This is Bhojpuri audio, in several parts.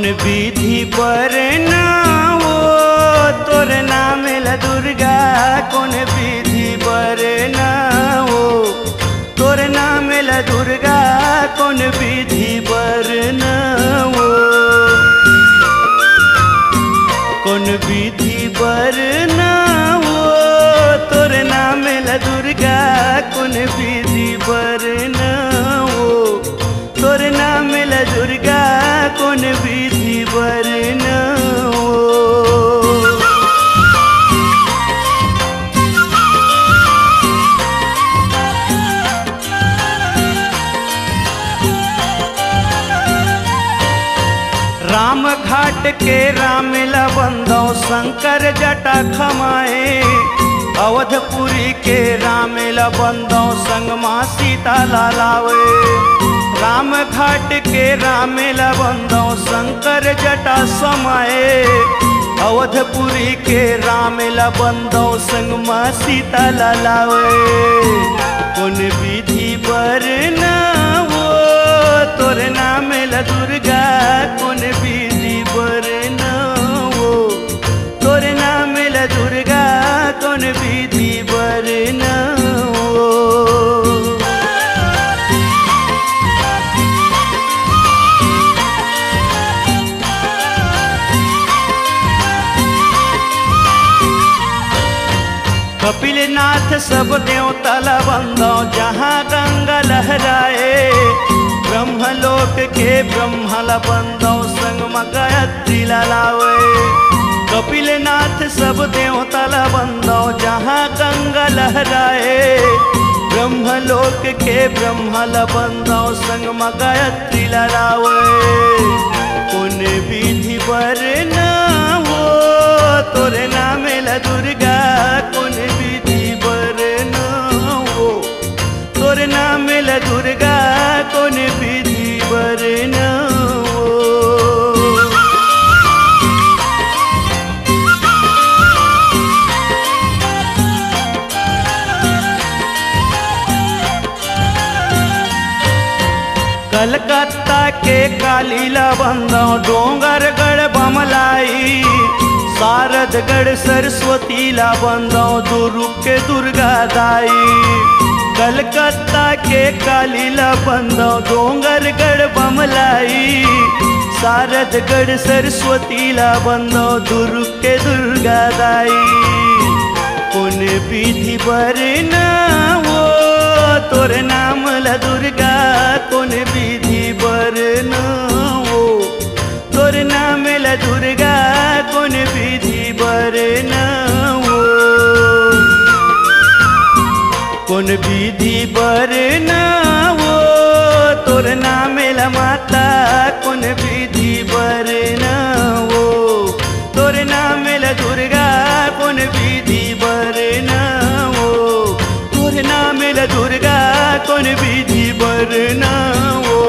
कौन विधि पर ना वो तोर नाम ला दुर्गा, कौन विधि पर ना वो तोर नाम ला दुर्गा, कौन विधि पर ना वो कौन विधि पर ना वो तोर नाम ला दुर्गा, कौन विधि पर ना वो तोर नाम ला दुर्गा, कौन विधि पर ना वो। राम घाट के रामेला बंदो शंकर जटा खमाए, अवधपुरी के रामेला बंदो संग माँ सीता लालावे। राम घाट के रामेला बंदो शंकर जटा समाए, अवधपुरी के रामेला बंदो संग माँ सीता लालावे। कौन विधि पर ना वो तोर नाम ला दुर्गा, कौन विधि पर ना वो तोर नाम ला दुर्गा, कौन विधि पर ना वो। कपिलनाथ सब देवता ला बंदो जहाँ गंगा लहराए, ब्रह्मलोक के ब्रह्मा ला बंदो संग में गायत्री लावे। कपिलनाथ सब देवता ला बंदो जहाँ गंगा लहराए, ब्रह्मलोक के ब्रह्मा ला बंदो संग में गायत्री लावे। कौन विधि पर ना वो तोर नाम ला दुर्गा, कौन विधि पर ना वो तोर नाम ला दुर्गा, कौन विधि पर ना वो। कलकत्ता के कालीला बंदो डोंगरगढ़ बमलाई, शारदगढ़ सरस्वती ला बंदो दुर्ग के दुर्गा दाई। कलकत्ता के कालीला बंदो डोंगरगढ़ बमलाई, शारदगढ़ सरस्वती ला बंदो दुर्ग के दुर्गा दाई। कौन विधि पर ना वो तोर नाम ला दुर्गा, कौन विधि पर ना वो तोर नाम ला दुर्गा, कौन विधि पर ना वो कौन विधि पर ना वो तोर नाम ला माता, कौन विधि पर ना वो तोर नाम ला दुर्गा, कौन विधि पर ना वो तोर नाम ला दुर्गा, कौन विधि पर ना वो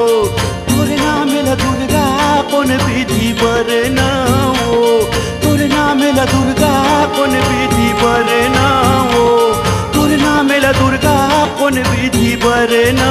तोर नाम ला दुर्गा, कौन विधि पर ना वो तोर नाम ला दुर्गा, कौन विधि पर ना वो तोर नाम ला दुर्गा, कौन विधि पर ना।